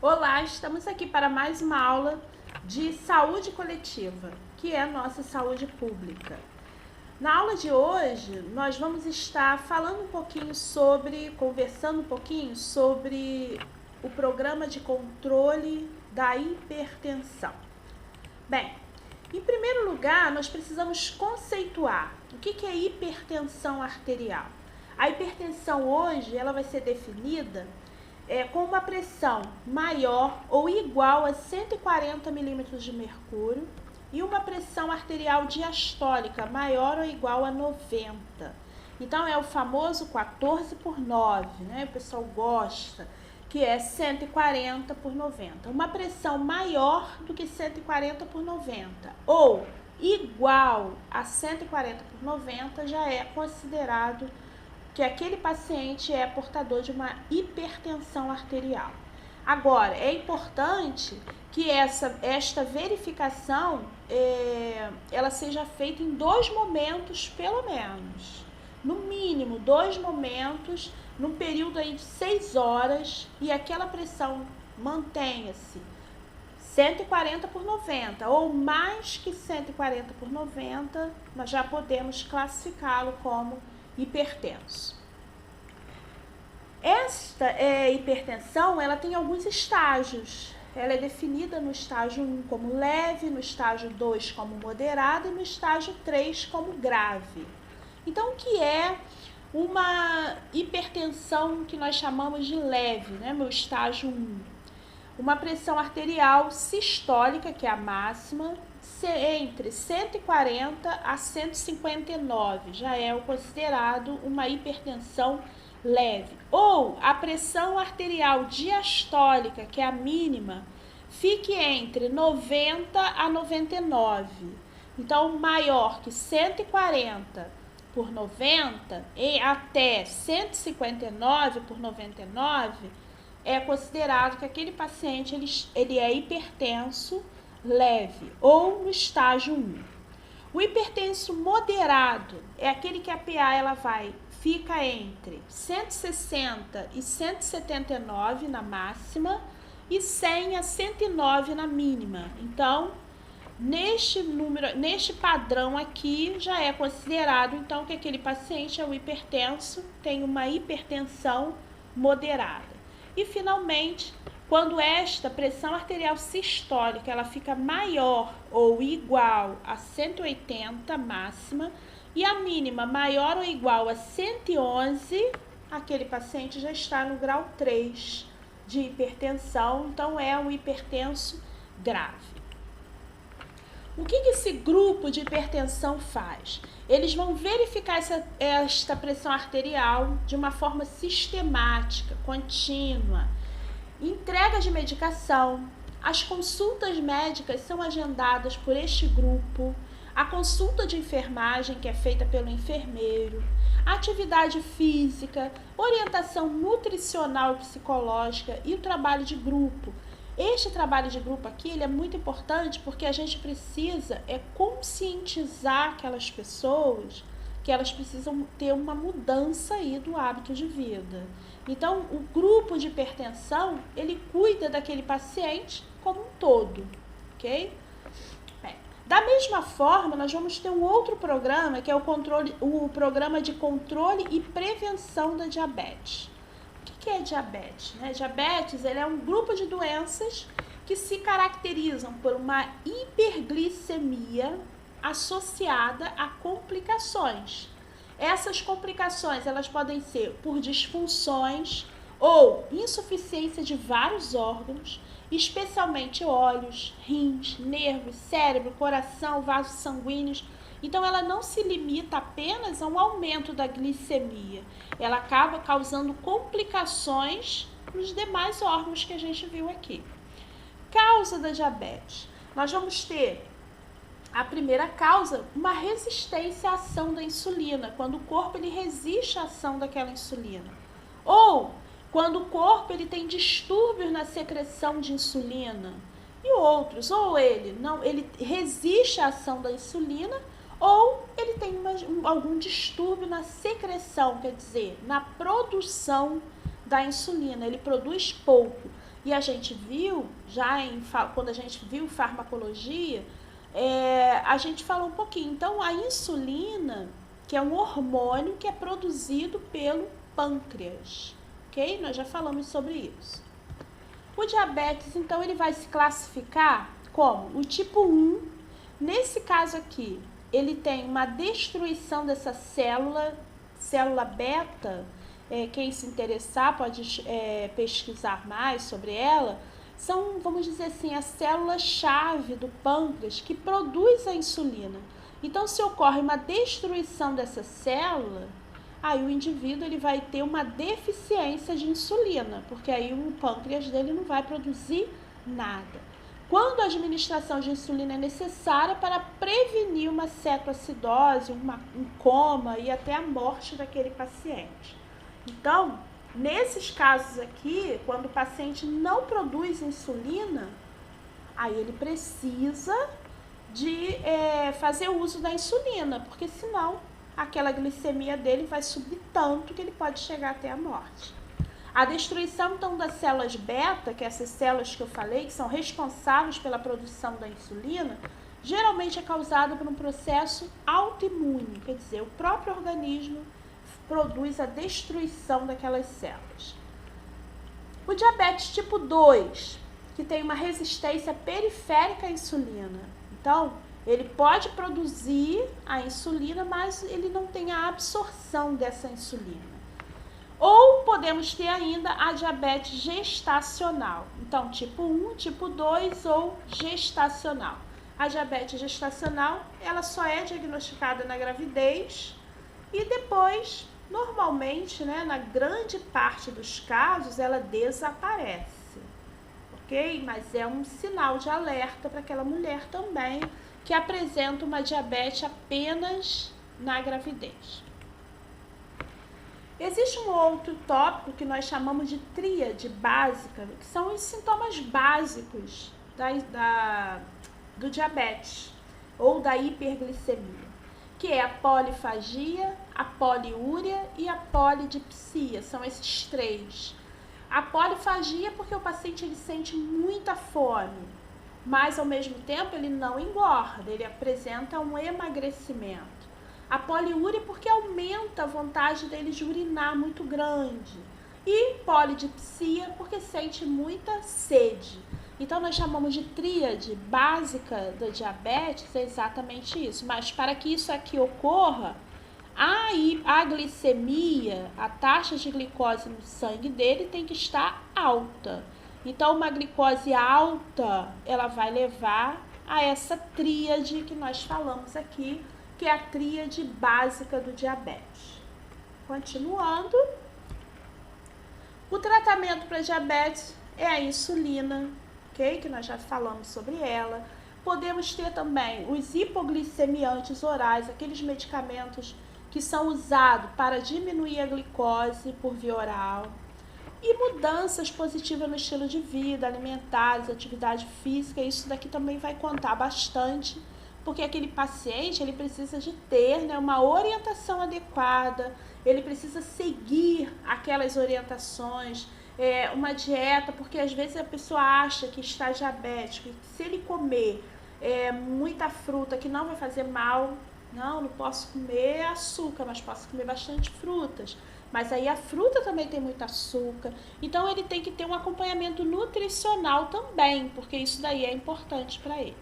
Olá, estamos aqui para mais uma aula de saúde coletiva, que é a nossa saúde pública. Na aula de hoje, nós vamos estar falando conversando um pouquinho sobre o programa de controle da hipertensão. Bem, em primeiro lugar, nós precisamos conceituar o que é hipertensão arterial. A hipertensão hoje, ela vai ser definida com uma pressão maior ou igual a 140 milímetros de mercúrio e uma pressão arterial diastólica maior ou igual a 90. Então, é o famoso 14/9, né? O pessoal gosta, que é 140/90. Uma pressão maior do que 140/90 ou igual a 140/90 já é considerado que aquele paciente é portador de uma hipertensão arterial. Agora, é importante que esta verificação ela seja feita em 2 momentos, pelo menos. No mínimo, 2 momentos, num período aí de 6 horas, e aquela pressão mantenha-se 140/90 ou mais que 140/90, nós já podemos classificá-lo como hipertenso. Esta hipertensão, ela tem alguns estágios. Ela é definida no estágio 1 como leve, no estágio 2 como moderada e no estágio 3 como grave. Então, o que é uma hipertensão que nós chamamos de leve, né, no estágio 1? Uma pressão arterial sistólica, que é a máxima, entre 140 a 159, já é considerado uma hipertensão leve. Ou a pressão arterial diastólica, que é a mínima, fique entre 90 a 99. Então, maior que 140/90 e até 159/99 é considerado que aquele paciente ele é hipertenso leve ou no estágio 1. O hipertenso moderado é aquele que a PA fica entre 160 e 179 na máxima e 100 a 109 na mínima. Então, neste padrão aqui já é considerado então que aquele paciente é o hipertenso, tem uma hipertensão moderada. E finalmente, quando esta pressão arterial sistólica ela fica maior ou igual a 180 máxima e a mínima maior ou igual a 111, aquele paciente já está no grau 3 de hipertensão, então é um hipertenso grave. O que esse grupo de hipertensão faz? Eles vão verificar esta pressão arterial de uma forma sistemática, contínua. Entrega de medicação, as consultas médicas são agendadas por este grupo, a consulta de enfermagem, que é feita pelo enfermeiro, atividade física, orientação nutricional e psicológica e o trabalho de grupo. Este trabalho de grupo aqui ele é muito importante porque a gente precisa conscientizar aquelas pessoas que elas precisam ter uma mudança aí do hábito de vida. Então, o grupo de hipertensão, ele cuida daquele paciente como um todo, ok? Da mesma forma, nós vamos ter um outro programa, que é o programa de controle e prevenção da diabetes. O que é diabetes? Diabetes ele é um grupo de doenças que se caracterizam por uma hiperglicemia associada a complicações. Essas complicações elas podem ser por disfunções ou insuficiência de vários órgãos, especialmente olhos, rins, nervos, cérebro, coração, vasos sanguíneos. Então, ela não se limita apenas a um aumento da glicemia, ela acaba causando complicações nos demais órgãos que a gente viu aqui. Causa da diabetes. Nós vamos ter a primeira causa, uma resistência à ação da insulina, quando o corpo ele resiste à ação daquela insulina. Ou quando o corpo ele tem distúrbios na secreção de insulina e outros, ou ele resiste à ação da insulina, ou ele tem algum distúrbio na secreção, quer dizer, na produção da insulina, ele produz pouco. E a gente viu, quando a gente viu farmacologia, a gente falou um pouquinho. Então, a insulina, que é um hormônio que é produzido pelo pâncreas, ok? Nós já falamos sobre isso. O diabetes, então, ele vai se classificar como o tipo 1. Nesse caso aqui, ele tem uma destruição dessa célula beta. Quem se interessar pode pesquisar mais sobre ela. São, vamos dizer assim, a célula-chave do pâncreas que produz a insulina. Então, se ocorre uma destruição dessa célula, aí o indivíduo ele vai ter uma deficiência de insulina, porque aí o pâncreas dele não vai produzir nada. Quando a administração de insulina é necessária para prevenir uma cetoacidose, um coma e até a morte daquele paciente. Então, nesses casos aqui, quando o paciente não produz insulina, aí ele precisa de fazer uso da insulina, porque senão aquela glicemia dele vai subir tanto que ele pode chegar até a morte. A destruição, então, das células beta, que essas células que eu falei, que são responsáveis pela produção da insulina, geralmente é causada por um processo autoimune, quer dizer, o próprio organismo produz a destruição daquelas células. O diabetes tipo 2, que tem uma resistência periférica à insulina. Então, ele pode produzir a insulina, mas ele não tem a absorção dessa insulina. Ou podemos ter ainda a diabetes gestacional. Então, tipo 1, tipo 2 ou gestacional. A diabetes gestacional, ela só é diagnosticada na gravidez e depois, normalmente, né, na grande parte dos casos, ela desaparece, ok? Mas é um sinal de alerta para aquela mulher também que apresenta uma diabetes apenas na gravidez. Existe um outro tópico que nós chamamos de tríade básica, que são os sintomas básicos do diabetes ou da hiperglicemia, que é a polifagia, a poliúria e a polidipsia. São esses três. A polifagia porque o paciente ele sente muita fome, mas ao mesmo tempo ele não engorda, ele apresenta um emagrecimento. A poliúria porque aumenta a vontade dele de urinar muito grande. E polidipsia porque sente muita sede. Então, nós chamamos de tríade básica da diabetes, é exatamente isso. Mas para que isso aqui ocorra, a glicemia, a taxa de glicose no sangue dele tem que estar alta. Então, uma glicose alta, ela vai levar a essa tríade que nós falamos aqui, que é a tríade básica do diabetes. Continuando, o tratamento para diabetes é a insulina, ok? Que nós já falamos sobre ela. Podemos ter também os hipoglicemiantes orais, aqueles medicamentos que são usados para diminuir a glicose por via oral. E mudanças positivas no estilo de vida, alimentares, atividade física, isso daqui também vai contar bastante, porque aquele paciente ele precisa de ter, né, uma orientação adequada, ele precisa seguir aquelas orientações, uma dieta, porque às vezes a pessoa acha que está diabético e se ele comer muita fruta que não vai fazer mal, não posso comer açúcar, mas posso comer bastante frutas. Mas aí a fruta também tem muito açúcar, então ele tem que ter um acompanhamento nutricional também, porque isso daí é importante para ele.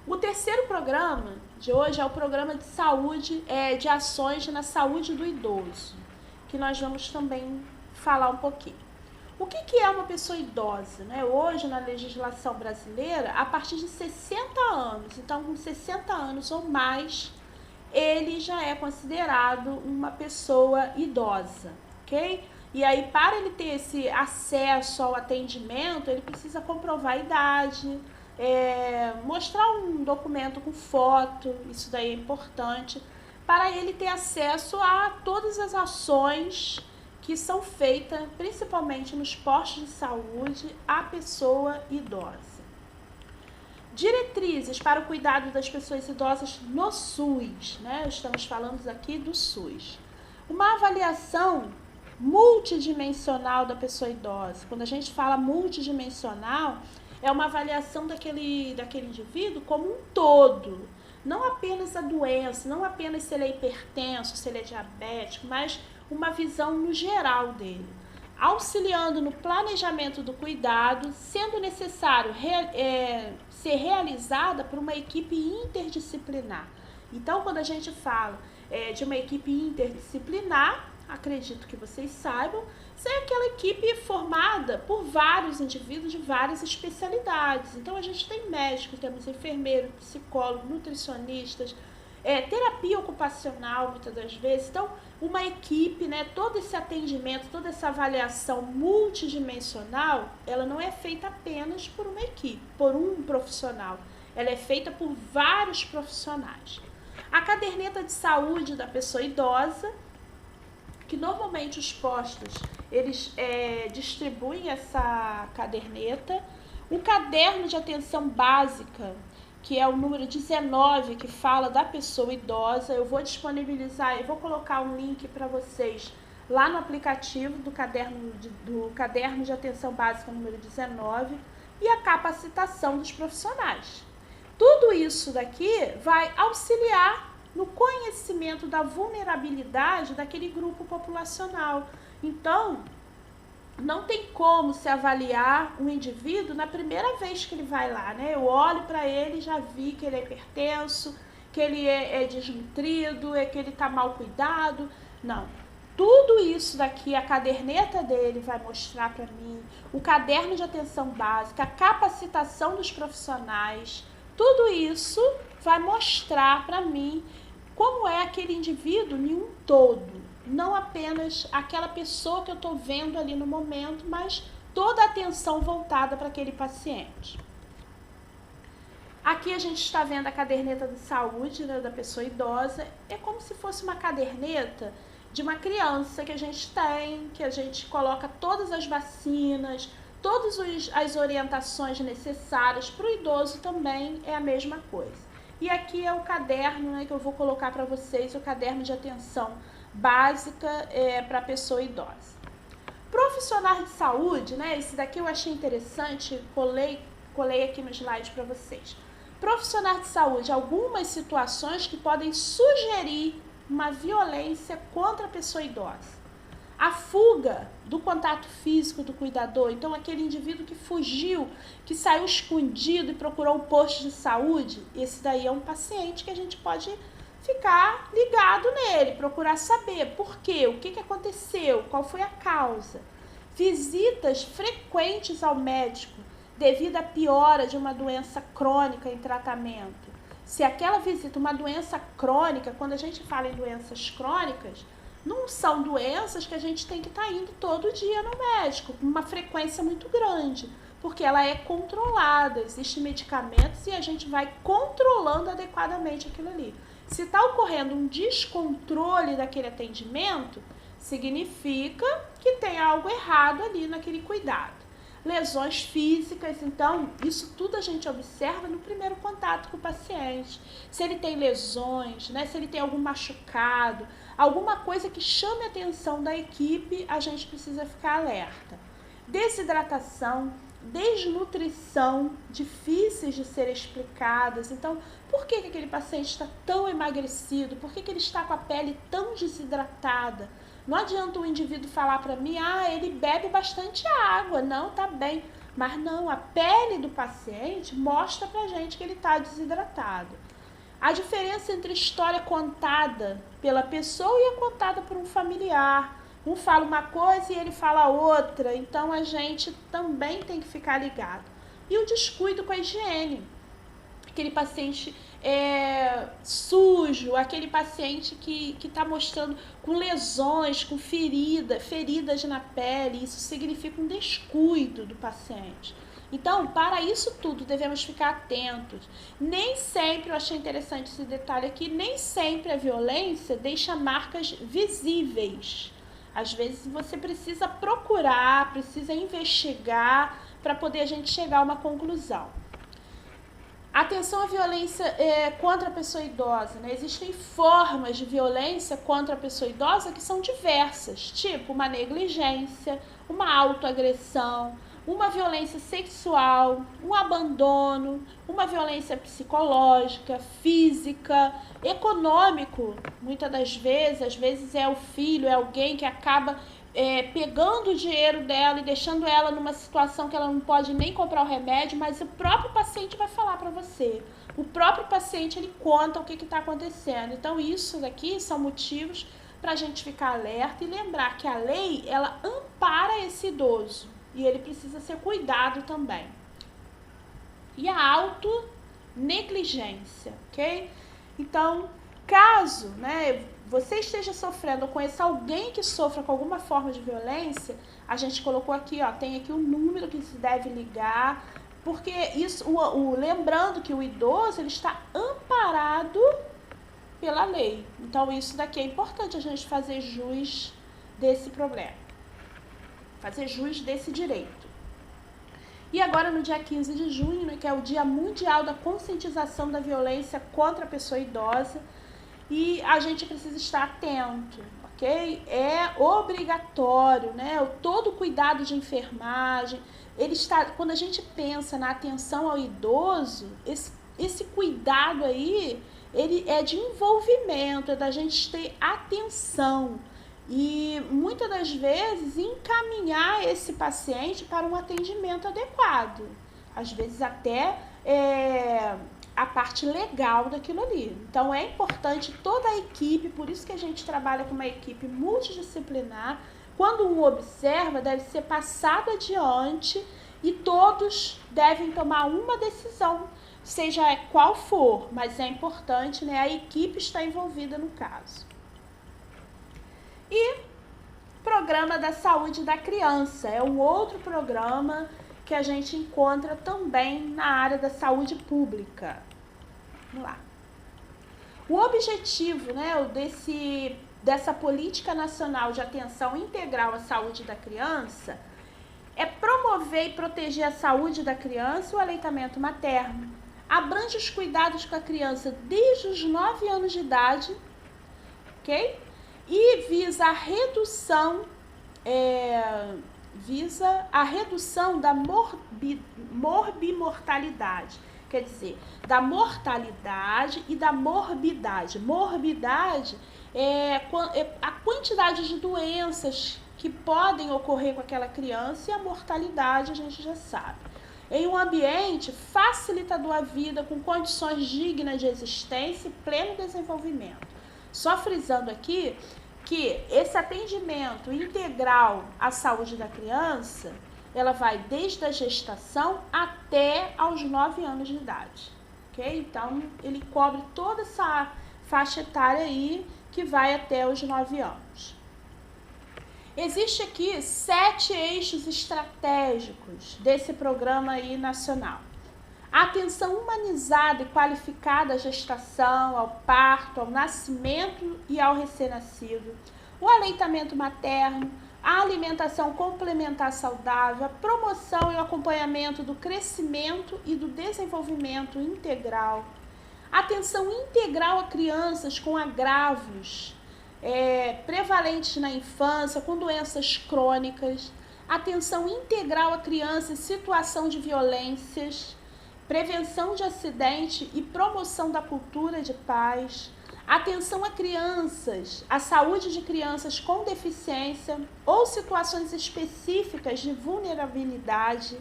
O terceiro programa de hoje é o programa de saúde, de ações na saúde do idoso, que nós vamos também falar um pouquinho. O que é uma pessoa idosa, né? Hoje, na legislação brasileira, a partir de 60 anos, então com 60 anos ou mais, ele já é considerado uma pessoa idosa, ok? E aí, para ele ter esse acesso ao atendimento, ele precisa comprovar a idade, mostrar um documento com foto, isso daí é importante, para ele ter acesso a todas as ações que são feitas, principalmente nos postos de saúde, à pessoa idosa. Diretrizes para o cuidado das pessoas idosas no SUS, né? Estamos falando aqui do SUS. Uma avaliação multidimensional da pessoa idosa. Quando a gente fala multidimensional, é uma avaliação daquele indivíduo como um todo. Não apenas a doença, não apenas se ele é hipertenso, se ele é diabético, mas uma visão no geral dele. Auxiliando no planejamento do cuidado, sendo necessário ser realizada por uma equipe interdisciplinar. Então, quando a gente fala de uma equipe interdisciplinar, acredito que vocês saibam, é aquela equipe formada por vários indivíduos de várias especialidades. Então, a gente tem médicos, temos enfermeiros, psicólogos, nutricionistas, terapia ocupacional, muitas das vezes. Então, uma equipe, né, todo esse atendimento, toda essa avaliação multidimensional, ela não é feita apenas por uma equipe, por um profissional. Ela é feita por vários profissionais. A caderneta de saúde da pessoa idosa, que normalmente os postos, eles distribuem essa caderneta. O caderno de atenção básica, que é o número 19, que fala da pessoa idosa, eu vou disponibilizar, eu vou colocar um link para vocês lá no aplicativo do caderno de atenção básica número 19, e a capacitação dos profissionais. Tudo isso daqui vai auxiliar no conhecimento da vulnerabilidade daquele grupo populacional. Então, não tem como se avaliar um indivíduo na primeira vez que ele vai lá, né? Eu olho para ele e já vi que ele é hipertenso, que ele é desnutrido, que ele está mal cuidado. Não. Tudo isso daqui, a caderneta dele vai mostrar para mim, o caderno de atenção básica, a capacitação dos profissionais, tudo isso vai mostrar para mim como é aquele indivíduo em um todo. Não apenas aquela pessoa que eu estou vendo ali no momento, mas toda a atenção voltada para aquele paciente. Aqui a gente está vendo a caderneta de saúde, né, da pessoa idosa. É como se fosse uma caderneta de uma criança que a gente tem, que a gente coloca todas as vacinas, todas as orientações necessárias. Para o idoso também é a mesma coisa. E aqui é o caderno, né, que eu vou colocar para vocês, o caderno de atenção básica para a pessoa idosa. Profissionais de saúde, né? Esse daqui eu achei interessante, colei aqui no slide para vocês. Profissionais de saúde, algumas situações que podem sugerir uma violência contra a pessoa idosa. A fuga do contato físico do cuidador, então aquele indivíduo que fugiu, que saiu escondido e procurou um posto de saúde, esse daí é um paciente que a gente pode ficar ligado nele, procurar saber por quê, o que aconteceu, qual foi a causa. Visitas frequentes ao médico devido à piora de uma doença crônica em tratamento. Se aquela visita, uma doença crônica, quando a gente fala em doenças crônicas, não são doenças que a gente tem que estar indo todo dia no médico, com uma frequência muito grande, porque ela é controlada, existem medicamentos e a gente vai controlando adequadamente aquilo ali. Se está ocorrendo um descontrole daquele atendimento, significa que tem algo errado ali naquele cuidado. Lesões físicas, então, isso tudo a gente observa no primeiro contato com o paciente. Se ele tem lesões, né, se ele tem algum machucado, alguma coisa que chame a atenção da equipe, a gente precisa ficar alerta. Desidratação, desnutrição, difíceis de ser explicadas. Então, por que aquele paciente está tão emagrecido? Por que ele está com a pele tão desidratada? Não adianta o indivíduo falar para mim, ele bebe bastante água, não, tá bem. Mas não, a pele do paciente mostra pra gente que ele está desidratado. A diferença entre história contada pela pessoa e a contada por um familiar. Um fala uma coisa e ele fala outra, então a gente também tem que ficar ligado. E o descuido com a higiene. Aquele paciente sujo, aquele paciente que está mostrando com lesões, com feridas na pele, isso significa um descuido do paciente. Então, para isso tudo, devemos ficar atentos. Nem sempre, eu achei interessante esse detalhe aqui, nem sempre a violência deixa marcas visíveis. Às vezes você precisa procurar, precisa investigar para poder a gente chegar a uma conclusão. Atenção à violência contra a pessoa idosa, né? Existem formas de violência contra a pessoa idosa que são diversas, tipo uma negligência, uma autoagressão, uma violência sexual, um abandono, uma violência psicológica, física, econômico. Muitas das vezes, às vezes é o filho, é alguém que acaba pegando o dinheiro dela e deixando ela numa situação que ela não pode nem comprar o remédio, mas o próprio paciente vai falar para você. O próprio paciente, ele conta o que está acontecendo. Então, isso daqui são motivos para a gente ficar alerta e lembrar que a lei, ela ampara esse idoso e ele precisa ser cuidado também. E a autonegligência, ok? Então, caso, né, você esteja sofrendo ou conheça alguém que sofra com alguma forma de violência, a gente colocou aqui, ó, tem aqui um número que se deve ligar, porque isso, lembrando que o idoso, ele está amparado pela lei. Então, isso daqui é importante a gente fazer jus desse problema, fazer jus desse direito. E agora, no dia 15 de junho, né, que é o Dia Mundial da Conscientização da Violência contra a Pessoa Idosa, e a gente precisa estar atento, ok? É obrigatório, né? Todo cuidado de enfermagem, quando a gente pensa na atenção ao idoso, esse cuidado aí, ele é de envolvimento, é da gente ter atenção e muitas das vezes encaminhar esse paciente para um atendimento adequado, às vezes até a parte legal daquilo ali. Então, é importante toda a equipe, por isso que a gente trabalha com uma equipe multidisciplinar. Quando um observa, deve ser passado adiante e todos devem tomar uma decisão, seja qual for, mas é importante, né, a equipe estar envolvida no caso. E Programa da Saúde da Criança, é um outro programa que a gente encontra também na área da saúde pública. Vamos lá. O objetivo, né, dessa política nacional de atenção integral à saúde da criança é promover e proteger a saúde da criança e o aleitamento materno. Abrange os cuidados com a criança desde os 9 anos de idade, ok? E visa a redução da morbimortalidade, quer dizer, da mortalidade e da morbidade. Morbidade é a quantidade de doenças que podem ocorrer com aquela criança, e a mortalidade a gente já sabe. Em um ambiente facilitador à vida, com condições dignas de existência e pleno desenvolvimento. Só frisando aqui que esse atendimento integral à saúde da criança, ela vai desde a gestação até aos 9 anos de idade, ok? Então, ele cobre toda essa faixa etária aí que vai até os 9 anos. Existe aqui 7 eixos estratégicos desse programa aí nacional. A atenção humanizada e qualificada à gestação, ao parto, ao nascimento e ao recém-nascido, o aleitamento materno, a alimentação complementar saudável, a promoção e o acompanhamento do crescimento e do desenvolvimento integral, atenção integral a crianças com agravos prevalentes na infância, com doenças crônicas, atenção integral a crianças em situação de violências, prevenção de acidente e promoção da cultura de paz, atenção a crianças, a saúde de crianças com deficiência ou situações específicas de vulnerabilidade,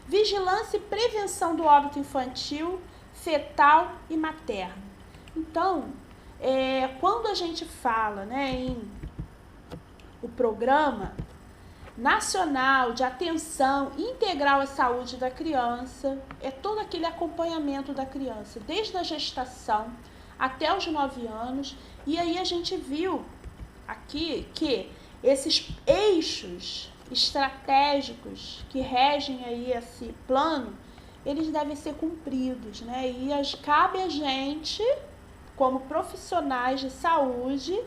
vigilância e prevenção do óbito infantil, fetal e materno. Então, quando a gente fala, né, em o programa nacional de atenção integral à saúde da criança, é todo aquele acompanhamento da criança, desde a gestação até os 9 anos, e aí a gente viu aqui que esses eixos estratégicos que regem aí esse plano, eles devem ser cumpridos, né? E cabe a gente, como profissionais de saúde,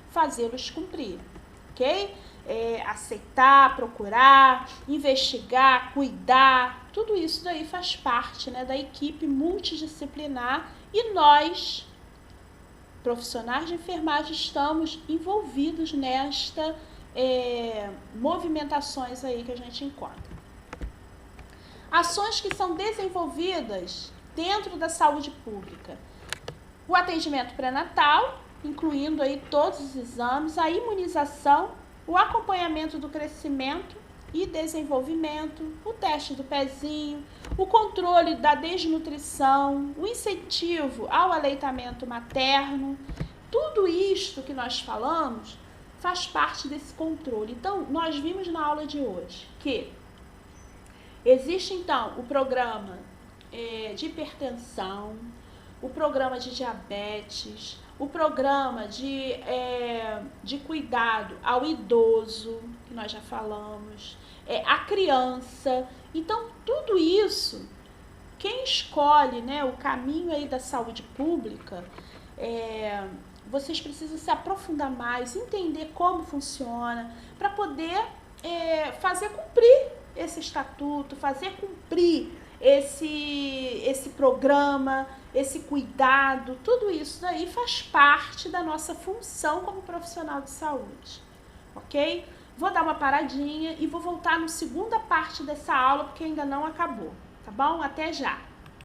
fazê-los cumprir, ok? aceitar, procurar, investigar, cuidar, tudo isso daí faz parte, né, da equipe multidisciplinar e nós, profissionais de enfermagem, estamos envolvidos nesta movimentações aí que a gente encontra. Ações que são desenvolvidas dentro da saúde pública. O atendimento pré-natal, incluindo aí todos os exames, a imunização, o acompanhamento do crescimento e desenvolvimento, o teste do pezinho, o controle da desnutrição, o incentivo ao aleitamento materno, tudo isto que nós falamos faz parte desse controle. Então, nós vimos na aula de hoje que existe, então, o programa de hipertensão, o programa de diabetes, o programa de cuidado ao idoso, que nós já falamos, a criança. Então, tudo isso, quem escolhe, né, o caminho aí da saúde pública, vocês precisam se aprofundar mais, entender como funciona, para poder fazer cumprir esse estatuto, fazer cumprir esse programa, esse cuidado, tudo isso daí faz parte da nossa função como profissional de saúde, ok? Vou dar uma paradinha e vou voltar na segunda parte dessa aula, porque ainda não acabou, tá bom? Até já!